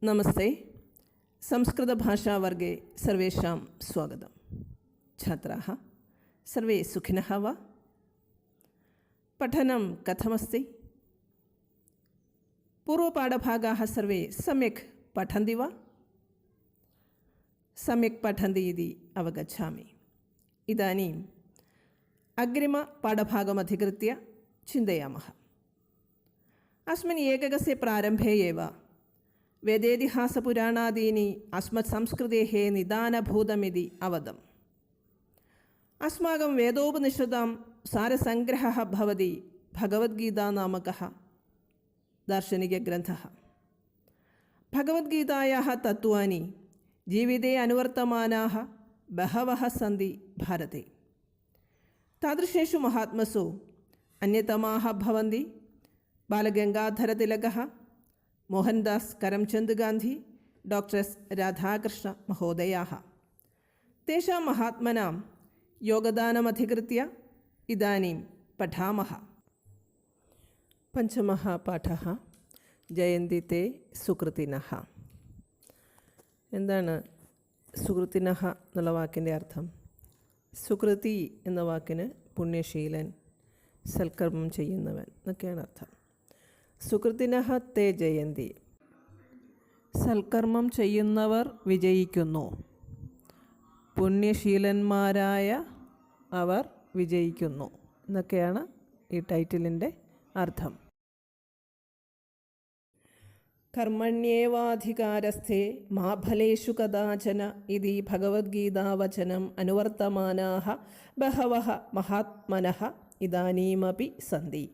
नमस्ते। संस्कृतभाषावर्गे सर्वेषां स्वागतं। छात्राः सर्वे सुखिनः वा? पठनं कथमस्ति? पूर्वपाठभागाः सर्वे सम्यक् पठन्ति वा? सम्यक् पठन्ति इति अवगच्छामि। इदानीम् अग्रिमपाठभागमधिकृत्य चिन्तयामः। अस्मिन् एककस्य प्रारम्भे एव वेदेतिहासपुराणादीनि अस्मत्संस्कृतेः निदानभूतमिति अवदम्। अस्माकं वेदोपनिषदां सारसङ्ग्रहः भवति भगवद्गीता नामकः दार्शनिकग्रन्थः। भगवद्गीतायाः तत्त्वानि जीविते अनुवर्तमानाः बहवः सन्ति भारते। तादृशेषु महात्मसु अन्यतमाः भवन्ति बालगङ्गाधरतिलकः, मोहनदास करमचंद गांधी, डॉक्टर राधाकृष्ण महोदयाः। तेषां महात्मनां योगदानमधिकृत्य इदानीं पठामः। पञ्चमः पाठः जयन्ति ते सुकृतिनः। എന്താണ് സുകൃതിനഃ എന്നുള്ള വാക്കിൻ്റെ അർത്ഥം? സുകൃതി എന്ന വാക്കിന് പുണ്യശീലൻ, സൽക്കർമ്മം ചെയ്യുന്നവൻ എന്നൊക്കെയാണ് അർത്ഥം. സുകൃതിനഃ തേ ജയന്തി, സൽക്കർമ്മം ചെയ്യുന്നവർ വിജയിക്കുന്നു. പുണ്യശീലന്മാരായ അവർ വിജയിക്കുന്നു എന്നൊക്കെയാണ് ഈ ടൈറ്റിലിൻ്റെ അർത്ഥം. കർമ്മണ്യേവാധികാരസ്ഥേ മാ ഫലേഷു കദാചന ഇതി ഭഗവദ്ഗീതാവചനം അനുവർത്തമാനാഃ ബഹവഃ മഹാത്മനഃ ഇദാനീമപി സന്തി.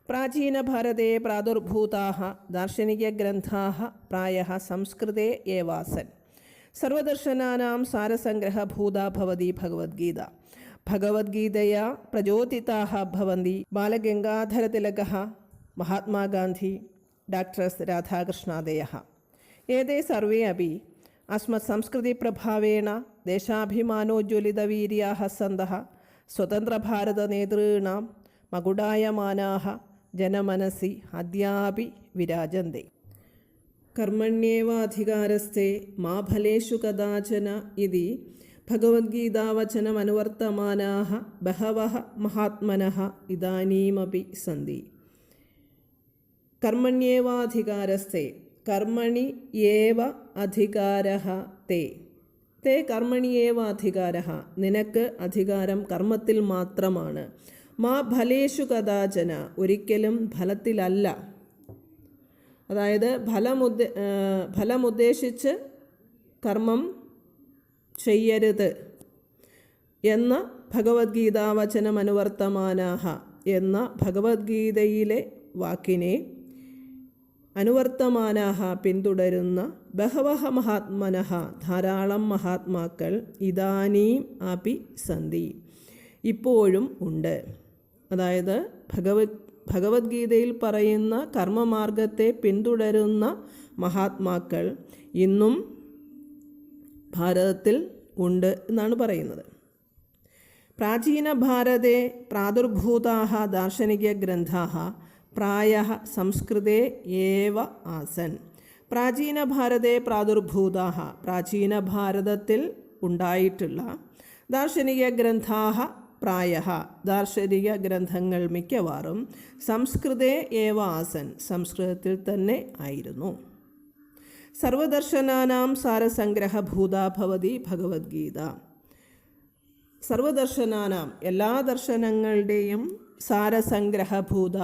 പ്രാചീനഭാരതെ പ്രാദുർഭൂതാः दार्शनिकग्रन्थाः प्रायः संस्कृते एवासन्. सर्वदर्शनानां सारसङ्ग्रहभूता भवति भगवद्गीता. भगवद्गीतया प्रचोदिताः भवन्ति बालगङ्गाधरतिलकः, महात्मा गान्धी, डॉक्टर्स् राधाकृष्णादयः. एते सर्वे अपि अस्मत्संस्कृतिप्रभावेण देशाभिमानोज्ज्वलितवीर्याः सन्तः स्वतन्त्रभारतनेतॄणां मकुटायमानाः जनमनसि अद्यापि विराजन्ते. कर्मण्येवाधिकारस्ते मा फलेषु कदाचन इति भगवद्गीतावचनमनुवर्तमानाः बहवः महात्मनः इदानीमपि सन्ति. कर्मण्येवाधिकारस्ते, कर्मणि एव अधिकारः ते. ते कर्मणि एव अधिकारः, നിനക്ക് അധികാരം കർമ്മത്തിൽ മാത്രമാണ്. മാ ഫലേഷു കദാചന, ഒരിക്കലും ഫലത്തിലല്ല. അതായത് ഫലമുദ്ദേശിച്ച് കർമ്മം ചെയ്യരുത് എന്ന ഭഗവദ്ഗീതാവചനം അനുവർത്തമാനാഹ എന്ന ഭഗവദ്ഗീതയിലെ വാക്കിനെ അനുവർത്തമാനാഹ പിന്തുടരുന്ന ബഹവഹ മഹാത്മനഃ ധാരാളം മഹാത്മാക്കൾ ഇദാനീം അപി സന്തി ഇപ്പോഴും ഉണ്ട്. അതായത് ഭഗവദ്ഗീതയിൽ പറയുന്ന കർമ്മമാർഗത്തെ പിന്തുടരുന്ന മഹാത്മാക്കൾ ഇന്നും ഭാരതത്തിൽ ഉണ്ട് എന്നാണ് പറയുന്നത്. പ്രാചീന ഭാരതെ പ്രാദുർഭൂതാः ദാർശനികഗ്രന്ഥാः പ്രായഃ സംസ്കൃതേ ഏവ ആസൻ. പ്രാചീന ഭാരതെ പ്രാദുർഭൂതാः, പ്രാചീന ഭാരതത്തിൽ ഉണ്ടായിട്ടുള്ള ദാർശനിക ഗ്രന്ഥാः പ്രായഃ, ദാർശനിക ഗ്രന്ഥങ്ങൾ മിക്കവാറും സംസ്കൃതേ ഏവ ആസൻ, സംസ്കൃതത്തിൽ തന്നെ ആയിരുന്നു. സർവദർശനാനാം സാരസംഗ്രഹഭൂതാ ഭവതി ഭഗവദ്ഗീത. സർവദർശനാനാം, എല്ലാ ദർശനങ്ങളുടെയും സാരസംഗ്രഹഭൂത,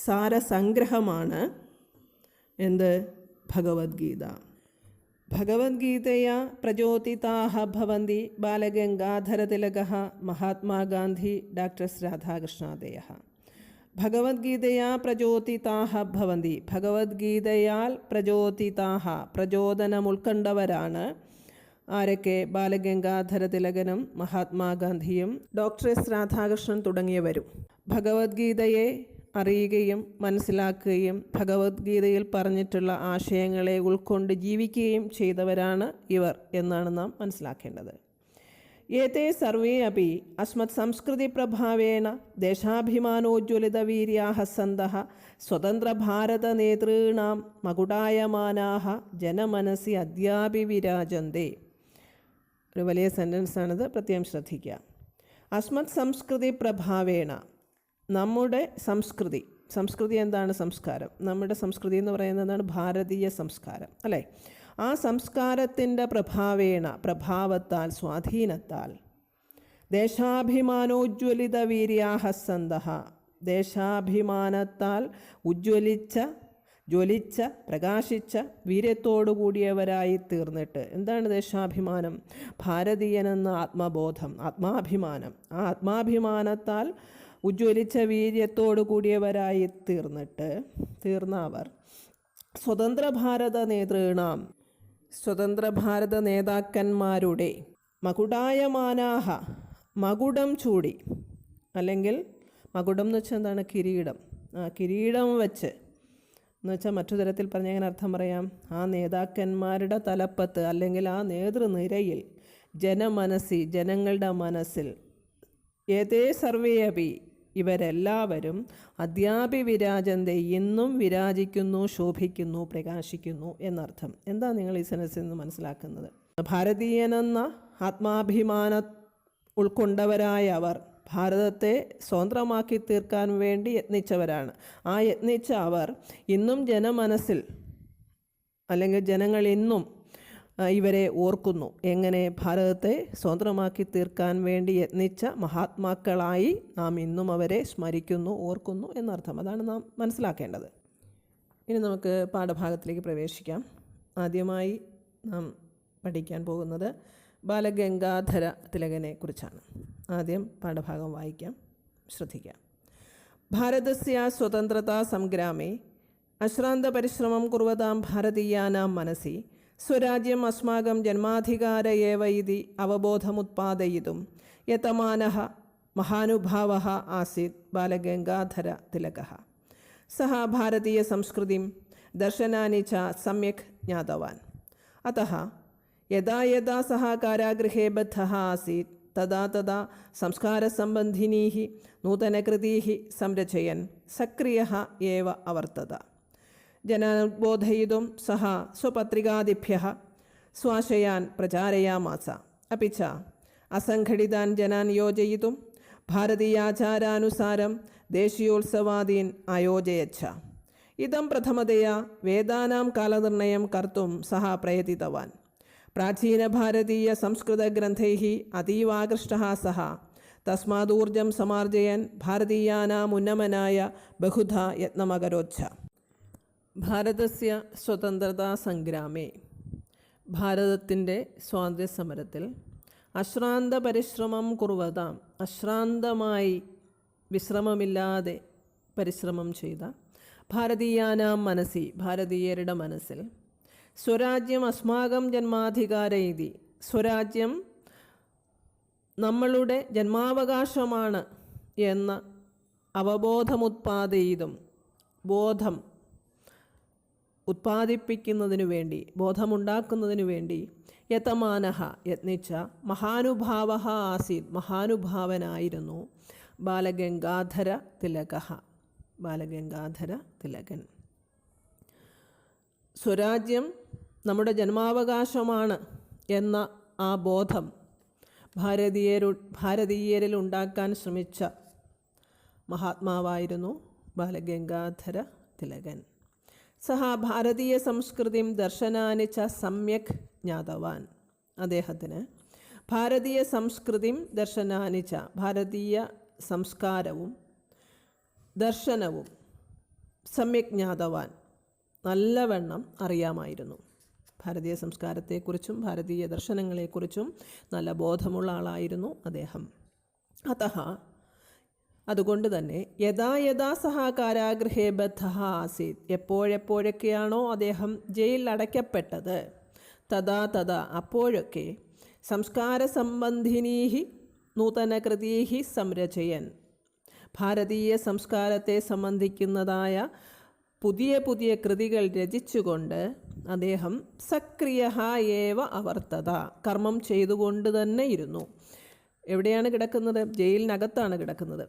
സാരസംഗ്രഹമാണ് എന്ത്? ഭഗവദ്ഗീത. ഭഗവദ്ഗീതയാ പ്രചോദിതാः ഭവന്തി ബാലഗംഗാധരതിലകः, മഹാത്മാ ഗാന്ധി, ഡോക്ടർസ് രാധാകൃഷ്ണാദയः. ഭഗവദ്ഗീതയാ പ്രചോദിതാः ഭവന്തി, ഭഗവദ്ഗീതയാൽ പ്രചോദിതാः, പ്രചോദനം ഉൾക്കൊണ്ടവരാണ് ആരൊക്കെ? ബാലഗംഗാധരതിലകനും മഹാത്മാഗാന്ധിയും ഡോക്ടർസ് രാധാകൃഷ്ണൻ തുടങ്ങിയവരും. ഭഗവദ്ഗീതയെ അറിയുകയും മനസ്സിലാക്കുകയും ഭഗവദ്ഗീതയിൽ പറഞ്ഞിട്ടുള്ള ആശയങ്ങളെ ഉൾക്കൊണ്ട് ജീവിക്കുകയും ചെയ്തവരാണ് ഇവർ എന്നാണ് നാം മനസ്സിലാക്കേണ്ടത്. एते सर्वे अपि अस्मत् संस्कृतिप्रभावेण देशाभिमानोज्ज्वलितवीर्याः सन्तः स्वतन्त्रभारतनेतॄणां मकुटायमानाः जनमनसि अद्यापि विराजन्ते. ഒരു വലിയ സെൻറ്റൻസാണിത്, പ്രത്യേകം ശ്രദ്ധിക്കുക. അസ്മത് സംസ്കൃതി പ്രഭാവേണ, നമ്മുടെ സംസ്കൃതി എന്താണ്? സംസ്കാരം. നമ്മുടെ സംസ്കൃതി എന്ന് പറയുന്നതാണ് ഭാരതീയ സംസ്കാരം, അല്ലേ? ആ സംസ്കാരത്തിൻ്റെ പ്രഭാവത്താൽ, സ്വാധീനത്താൽ ദേശാഭിമാനോജ്വലിത വീര്യാഹ സന്തഃ, ദേശാഭിമാനത്താൽ ജ്വലിച്ച പ്രകാശിച്ച വീര്യത്തോടുകൂടിയവരായി തീർന്നിട്ട്. എന്താണ് ദേശാഭിമാനം? ഭാരതീയനെന്ന ആത്മാഭിമാനം. ആ ആത്മാഭിമാനത്താൽ ഉജ്ജ്വലിച്ച വീര്യത്തോടു കൂടിയവരായി തീർന്ന അവർ സ്വതന്ത്ര ഭാരത നേതാക്കന്മാരുടെ മകുടായമാനാഹ, മകുടം ചൂടി, അല്ലെങ്കിൽ മകുടം എന്ന് വെച്ചാൽ എന്താണ്? കിരീടം. കിരീടം വെച്ച് എന്ന് വെച്ചാൽ മറ്റു തരത്തിൽ പറഞ്ഞ എങ്ങനെ അർത്ഥം പറയാം? ആ നേതാക്കന്മാരുടെ തലപ്പത്ത്, അല്ലെങ്കിൽ ആ നേതൃനിരയിൽ, ജനങ്ങളുടെ മനസ്സിൽ ഏതേ സർവേയപി, ഇവരെല്ലാവരും അദ്യാപി വിരാജന്തെ, ഇന്നും വിരാജിക്കുന്നു, ശോഭിക്കുന്നു, പ്രകാശിക്കുന്നു എന്നർത്ഥം. എന്താ നിങ്ങൾ ഈ സെൻറ്റൻസിൽ നിന്ന് മനസ്സിലാക്കുന്നത്? ഭാരതീയനെന്ന ആത്മാഭിമാനം ഉൾക്കൊണ്ടവരായ അവർ ഭാരതത്തെ സ്വതന്ത്രമാക്കി തീർക്കാൻ വേണ്ടി യത്നിച്ചവരാണ്. ആ യത്നിച്ച അവർ ഇന്നും ജനമനസ്സിൽ, അല്ലെങ്കിൽ ജനങ്ങൾ ഇന്നും ഇവരെ ഓർക്കുന്നു. എങ്ങനെ? ഭാരതത്തെ സ്വതന്ത്രമാക്കി തീർക്കാൻ വേണ്ടി യത്നിച്ച മഹാത്മാക്കളായി നാം ഇന്നും അവരെ സ്മരിക്കുന്നു, ഓർക്കുന്നു എന്നർത്ഥം. അതാണ് നാം മനസ്സിലാക്കേണ്ടത്. ഇനി നമുക്ക് പാഠഭാഗത്തിലേക്ക് പ്രവേശിക്കാം. ആദ്യമായി നാം പഠിക്കാൻ പോകുന്നത് ബാലഗംഗാധര തിലകനെ കുറിച്ചാണ്. ആദ്യം പാഠഭാഗം വായിക്കാം, ശ്രദ്ധിക്കാം. ഭാരതസ്യ സ്വതന്ത്രതാ സംഗ്രാമേ അശ്രാന്ത പരിശ്രമം കുർവതാം ഭാരതീയാനാം മനസി സ്വരാജ്യം അസ്മാകം ജന്മാധികാര ഏവ ഇതി അവബോധമുത്പാദയിതും യതമാനഃ മഹാനുഭാവഃ ആസീത് ബാലഗംഗാധര തിലകഃ. സഹ ഭാരതീയ സംസ്കൃതിം ദർശനാനി ച സമ്യക് ജ്ഞാതവാൻ. അതഃ യദാ യദാ സഹ കാരാഗൃഹേ ബദ്ധഃ ആസീത് തദാ സംസ്കാരസംബന്ധിനീഃ നൂതനകൃതീഃ സംരചയൻ സക്രിയഃ ഏവ അവർത്തത. ജനാനുദ്ബോധയിതും സഹ സ്വപത്രികാദിഭ്യഃ സ്വാശയാൻ പ്രചാരയാമാസ. അപി ച അസംഘടിതാൻ ജനാൻ യോജയിതും ഭാരതീയാചാരാനുസാരം ദേശീയോത്സവാദീൻ അയോജയച്ഛ. ഇദം പ്രഥമതയാ വേദാനാം കാലനിർണയം കർത്തും സഹ പ്രയതിതവാൻ. പ്രാചീനഭാരതീയ സംസ്കൃതഗ്രന്ഥൈഃ അതീവാകൃഷ്ടഃ സഹ തസ്മാദൂർജം സമാർജയൻ ഭാരതീയാനാം ഉന്നമനായ ബഹുധാ യത്നമകരോച്ഛ. ഭാരതസ്യ സ്വതന്ത്രതാ സംഗ്രാമേ, ഭാരതത്തിൻ്റെ സ്വാതന്ത്ര്യസമരത്തിൽ അശ്രാന്ത പരിശ്രമം കുർവതാം, അശ്രാന്തമായി വിശ്രമമില്ലാതെ പരിശ്രമം ചെയ്ത ഭാരതീയാനാം മനസ്സി, ഭാരതീയരുടെ മനസ്സിൽ സ്വരാജ്യം അസ്മാകം ജന്മാധികാര ഇതി, സ്വരാജ്യം നമ്മളുടെ ജന്മാവകാശമാണ് എന്ന അവബോധമുത്പാദയിതും, ബോധം ഉത്പാദിപ്പിക്കുന്നതിനു വേണ്ടി, ബോധമുണ്ടാക്കുന്നതിനു വേണ്ടി യതമാനഃ യത്നിച്ച മഹാനുഭാവഃ ആസീത്, മഹാനുഭാവനായിരുന്നു ബാലഗംഗാധര തിലകഃ, ബാലഗംഗാധര തിലകൻ. സ്വരാജ്യം നമ്മുടെ ജന്മാവകാശമാണ് എന്ന ആ ബോധം ഭാരതീയരിൽ ഉണ്ടാക്കാൻ ശ്രമിച്ച മഹാത്മാവായിരുന്നു ബാലഗംഗാധര തിലകൻ. സഹ ഭാരതീയ സംസ്കൃതിം ദർശനാനി ച സമ്യക് ജ്ഞാതവാൻ. അദ്ദേഹത്തിന് ഭാരതീയ സംസ്കൃതിം ദർശനാനി ച, ഭാരതീയ സംസ്കാരവും ദർശനവും സമ്യക് ജ്ഞാതവാൻ, നല്ലവണ്ണം അറിയാമായിരുന്നു. ഭാരതീയ സംസ്കാരത്തെക്കുറിച്ചും ഭാരതീയ ദർശനങ്ങളെക്കുറിച്ചും നല്ല ബോധമുള്ള ആളായിരുന്നു അദ്ദേഹം. അതഃ, അതുകൊണ്ട് തന്നെ യഥാ യഥാ സഹ കാരാഗൃഹേ ബദ്ധഃ ആസീത്, എപ്പോഴെപ്പോഴൊക്കെയാണോ അദ്ദേഹം ജയിലിൽ അടയ്ക്കപ്പെട്ടത്, തഥാ അപ്പോഴൊക്കെ സംസ്കാരസംബന്ധിനീഃ നൂതനകൃതീഃ സംരചയൻ, ഭാരതീയ സംസ്കാരത്തെ സംബന്ധിക്കുന്നതായ പുതിയ പുതിയ കൃതികൾ രചിച്ചുകൊണ്ട് അദ്ദേഹം സക്രിയഃ ഏവ അവർത്തത, കർമ്മം ചെയ്തുകൊണ്ട് തന്നെ ഇരുന്നു. എവിടെയാണ് കിടക്കുന്നത്? ജയിലിനകത്താണ് കിടക്കുന്നത്.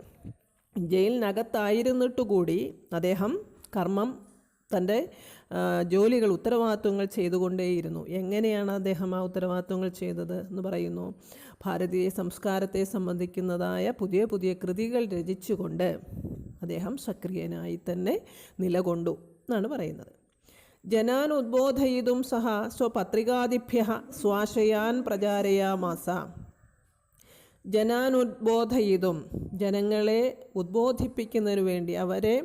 ജയിലിനകത്തായിരുന്നിട്ടുകൂടി അദ്ദേഹം കർമ്മം, തൻ്റെ ജോലികൾ, ഉത്തരവാദിത്വങ്ങൾ ചെയ്തുകൊണ്ടേയിരുന്നു. എങ്ങനെയാണ് അദ്ദേഹം ആ ഉത്തരവാദിത്വങ്ങൾ ചെയ്തത് എന്ന് പറയുന്നു. ഭാരതീയ സംസ്കാരത്തെ സംബന്ധിക്കുന്നതായ പുതിയ പുതിയ കൃതികൾ രചിച്ചുകൊണ്ട് അദ്ദേഹം സക്രിയനായി തന്നെ നിലകൊണ്ടു എന്നാണ് പറയുന്നത്. ജനാൻ ഉദ്ബോധയിതും സഹ സ്വപത്രികാദിഭ്യഃ സ്വാശയാൻ പ്രചാരയാമാസ. ജനാൻ ഉദ്ബോധയിതും, ജനങ്ങളെ ഉദ്ബോധിപ്പിക്കുന്നതിന് വേണ്ടി, അവരെ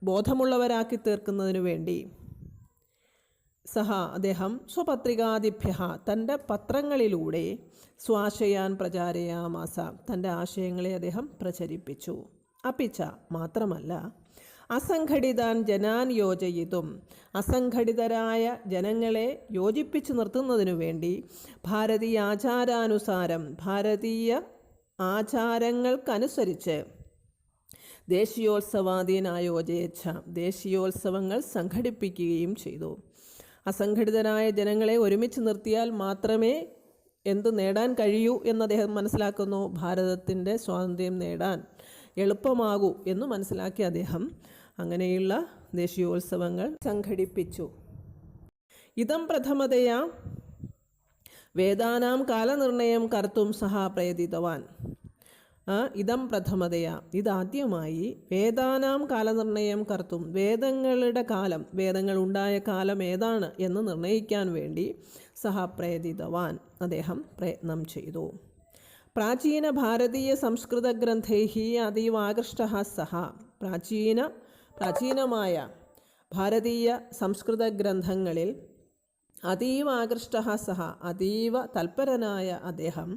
ബോധമുള്ളവരാക്കി തീർക്കുന്നതിനു വേണ്ടി, സഹ അദ്ദേഹം സ്വപത്രികാദിഭ്യഃ തൻ്റെ പത്രങ്ങളിലൂടെ സ്വാശയാൻ പ്രചാരയാമാസ തൻ്റെ ആശയങ്ങളെ അദ്ദേഹം പ്രചരിപ്പിച്ചു. അപ്പിച്ച മാത്രമല്ല, അസംഘടിതാൻ ജനാൻ യോജയിതും അസംഘടിതരായ ജനങ്ങളെ യോജിപ്പിച്ചു നിർത്തുന്നതിനു വേണ്ടി ഭാരതീയ ആചാരാനുസാരം, ഭാരതീയ ആചാരങ്ങൾക്കനുസരിച്ച് ദേശീയോത്സവാദീനായോജയച്ഛ ദേശീയോത്സവങ്ങൾ സംഘടിപ്പിക്കുകയും ചെയ്തു. അസംഘടിതരായ ജനങ്ങളെ ഒരുമിച്ച് നിർത്തിയാൽ മാത്രമേ എന്ത് നേടാൻ കഴിയൂ എന്ന് അദ്ദേഹം മനസ്സിലാക്കുന്നു. ഭാരതത്തിൻ്റെ സ്വാതന്ത്ര്യം നേടാൻ എളുപ്പമാകൂ എന്ന് മനസ്സിലാക്കി അദ്ദേഹം അങ്ങനെയുള്ള ദേശീയോത്സവങ്ങൾ സംഘടിപ്പിച്ചു. ഇതം പ്രഥമതയാ വേദാനാം കാലനിർണയം കർത്തും സഹ പ്രയതിതവാൻ. ഇതം പ്രഥമതയാ, ഇതാദ്യമായി വേദാനാം കാലനിർണയം കർത്തും, വേദങ്ങളുടെ കാലം, വേദങ്ങൾ ഉണ്ടായ കാലം ഏതാണ് എന്ന് നിർണയിക്കാൻ വേണ്ടി സഹ പ്രയതിതവാൻ അദ്ദേഹം പ്രയത്നം ചെയ്തു. പ്രാചീന ഭാരതീയ സംസ്കൃത ഗ്രന്ഥൈഃ അതീവ ആകൃഷ്ടഃ സഹ. പ്രാചീനമായ ഭാരതീയ സംസ്കൃത ഗ്രന്ഥങ്ങളിൽ അതീവ ആകൃഷ്ടഃ സഹ അതീവ തൽപരനായ അദ്ദേഹം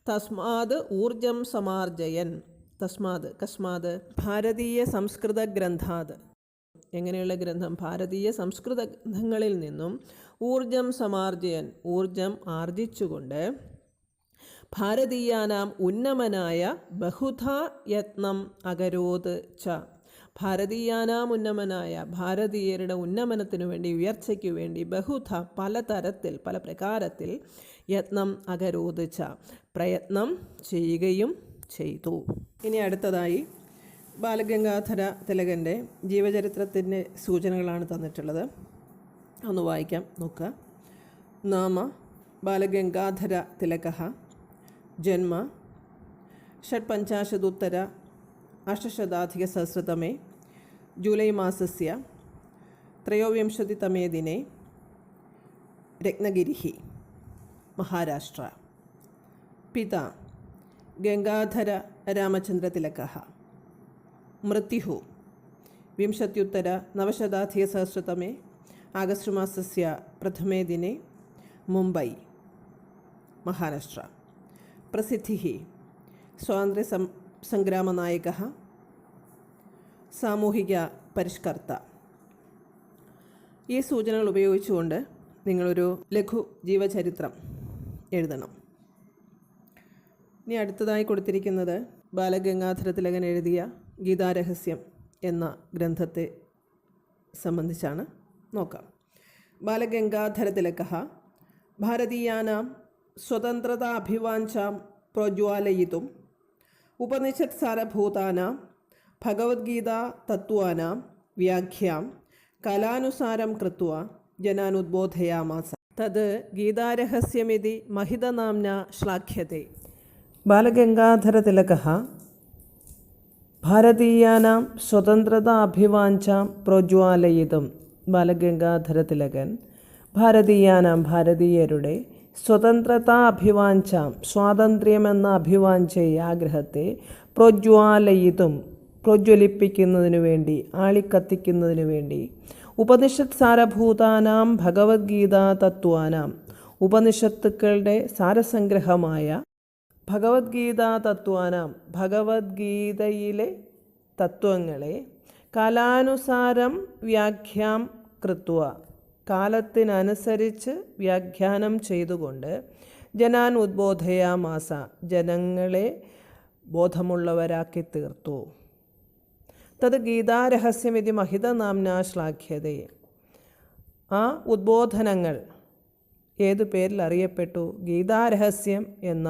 തസ്മാത് ഊർജം സമാർജയൻ. കസ്മാത് ഭാരതീയ സംസ്കൃത ഗ്രന്ഥാത്, എങ്ങനെയുള്ള ഗ്രന്ഥം? ഭാരതീയ സംസ്കൃത ഗ്രന്ഥങ്ങളിൽ നിന്നും ഊർജം സമാർജയൻ, ഊർജം ആർജിച്ചുകൊണ്ട് ഭാരതീയാനാം ഉന്നമനായ ബഹുധാ യത്നം അകരോത് ച. ഭാരതീയാനാം ഉന്നമനായ, ഭാരതീയരുടെ ഉന്നമനത്തിനു വേണ്ടി, ഉയർച്ചയ്ക്കു വേണ്ടി ബഹുധ പലതരത്തിൽ, പല പ്രകാരത്തിൽ യത്നം അകരോത് ച പ്രയത്നം ചെയ്യുകയും ചെയ്തു. ഇനി അടുത്തതായി ബാലഗംഗാധര തിലകൻ്റെ ജീവചരിത്രത്തിൻ്റെ സൂചനകളാണ് തന്നിട്ടുള്ളത്. ഒന്ന് വായിക്കാം, നോക്കുക. നാമ ബാലഗംഗാധര തിലകഃ. ജന്മ 850 ജൂലൈ മാസസ്യ 23 ദിനെ രത്നഗിരിഃ, മഹാരാഷ്ട്ര. പിതാ ഗംഗാധര രാമചന്ദ്ര തിലകഃ. മൃത്യുഃ 20-9 ആഗസ്റ്റ് മാസസ്യ 1 ദിനെ മുംബൈ, മഹാരാഷ്ട്ര. പ്രസിദ്ധിഃ സ്വാതന്ത്ര്യ സംഗ്രാമനായകഃ, സാമൂഹിക പരിഷ്കർത്ത. ഈ സൂചനകൾ ഉപയോഗിച്ചുകൊണ്ട് നിങ്ങളൊരു ലഘു ജീവചരിത്രം എഴുതണം. ഇനി അടുത്തതായി കൊടുത്തിരിക്കുന്നത് ബാലഗംഗാധര തിലകൻ എഴുതിയ ഗീതാരഹസ്യം എന്ന ഗ്രന്ഥത്തെ സംബന്ധിച്ചാണ്. നോക്കാം. ബാലഗംഗാധര തിലകഃ ഭാരതീയാനാം സ്വതന്ത്രതാഭിവാഞ്ചാം പ്രോജ്വാലയിതും ഉപനിഷത് സാരഭൂതാനാം ഭഗവദ്ഗീതാ തത്വാനാം വ്യാഖ്യാം കലാനുസാരം കൃത്വാ ജനാനുദ്ബോധയാമാസ. തത് ഗീതാരഹസ്യമിതി മഹിതനാംന ശ്ലാഘ്യത്തെ. ബാലഗംഗാധര തിലകഃ ഭാരതീയാനാം സ്വതന്ത്രതാഭിവാഞ്ചാം പ്രോജ്വാലയിതും. ബാലഗംഗാധര തിലകൻ ഭാരതീയാനാം ഭാരതീയരുടെ സ്വതന്ത്രതാഭിവാഞ്ചാം സ്വാതന്ത്ര്യമെന്ന അഭിവാഞ്ചയെ, ആഗ്രഹത്തെ പ്രോജ്വാലയിതും പ്രോജ്വലിപ്പിക്കുന്നതിനു വേണ്ടി, ആളിക്കത്തിക്കുന്നതിനു വേണ്ടി, ഉപനിഷത് സാരഭൂതാനാം ഭഗവദ്ഗീതാ തത്വാനാം ഉപനിഷത്തുക്കളുടെ സാരസംഗ്രഹമായ ഭഗവദ്ഗീതാ തത്വാനാം ഭഗവദ്ഗീതയിലെ തത്വങ്ങളെ കാലാനുസാരം വ്യാഖ്യാം കൃത്വ കാലത്തിനനുസരിച്ച് വ്യാഖ്യാനം ചെയ്തുകൊണ്ട് ജനാൻ ഉദ്ബോധയാമാസ ജനങ്ങളെ ബോധമുള്ളവരാക്കി തീർത്തു. തത് ഗീതാരഹസ്യമിതി മഹിതനാംന ശ്ലാഘ്യതേ. ആ ഉദ്ബോധനങ്ങൾ, ഏതു പേരിൽ അറിയപ്പെട്ടു? ഗീതാരഹസ്യം എന്ന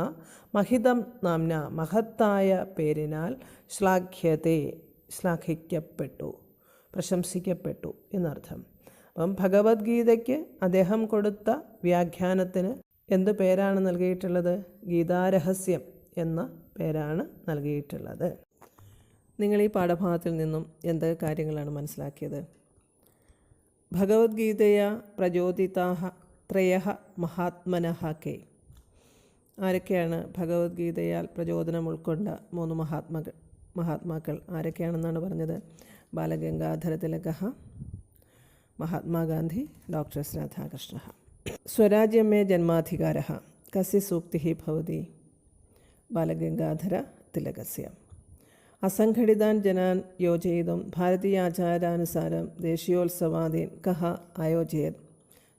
മഹിതം നാംന മഹത്തായ പേരിനാൽ ശ്ലാഘിക്കപ്പെട്ടു, പ്രശംസിക്കപ്പെട്ടു എന്നർത്ഥം. അപ്പം ഭഗവത്ഗീതയ്ക്ക് അദ്ദേഹം കൊടുത്ത വ്യാഖ്യാനത്തിന് എന്ത് പേരാണ് നൽകിയിട്ടുള്ളത്? ഗീതാരഹസ്യം എന്ന പേരാണ് നൽകിയിട്ടുള്ളത്. നിങ്ങൾ ഈ പാഠഭാഗത്തിൽ നിന്നും എന്ത് കാര്യങ്ങളാണ് മനസ്സിലാക്കിയത്? ഭഗവത്ഗീതയ പ്രചോദിതാഹ ത്രയഃ മഹാത്മനഃ കെ. ആരൊക്കെയാണ് ഭഗവത്ഗീതയാൽ പ്രചോദനം ഉൾക്കൊണ്ട 3 മഹാത്മാക്കൾ ആരൊക്കെയാണെന്നാണ് പറഞ്ഞത്? ബാലഗംഗാധര തിലകഃ, മഹാത്മാഗാന്ധി, ഡോക്ടർ എസ് രാധാകൃഷ്ണ. സ്വരാജ്യം മേ ജന്മാധികാരഃ കസ്യ സൂക്തിഃ ഭവതി? ബാലഗംഗാധര തിലകസ്യ. അസംഘടിതാൻ ജനാൻ യോജയിതും ഭാരതീയാചാരാനുസാരം ദേശീയോത്സവാദീൻ കഃ ആയോജയത്?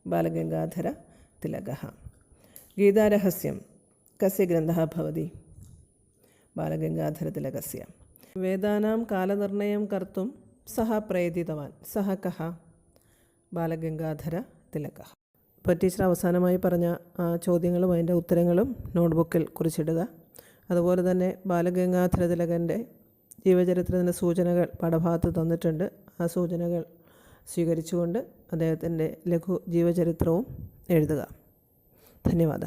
ബാലഗംഗാധര തിലകഃ. ഗീതാരഹസ്യം കസ്യ ഗ്രന്ഥഃ ഭവതി? ബാലഗംഗാധര തിലകസ്യ. വേദാനാം കാലനിർണയം കർത്തും സഹ പ്രയതിതവാൻ സഹ കഃ? ബാലഗംഗാധര തിലകഃ. ഇപ്പോൾ ടീച്ചർ അവസാനമായി പറഞ്ഞ ചോദ്യങ്ങളും അതിൻ്റെ ഉത്തരങ്ങളും നോട്ട്ബുക്കിൽ കുറിച്ചിടുക. അതുപോലെ തന്നെ ബാലഗംഗാധര തിലകൻ്റെ ജീവചരിത്രത്തിൻ്റെ സൂചനകൾ പാഠഭാഗത്ത് തന്നിട്ടുണ്ട്. ആ സൂചനകൾ സ്വീകരിച്ചുകൊണ്ട് അദ്ദേഹത്തിൻ്റെ ലഘു ജീവചരിത്രവും എഴുതുക. ധന്യവാദ.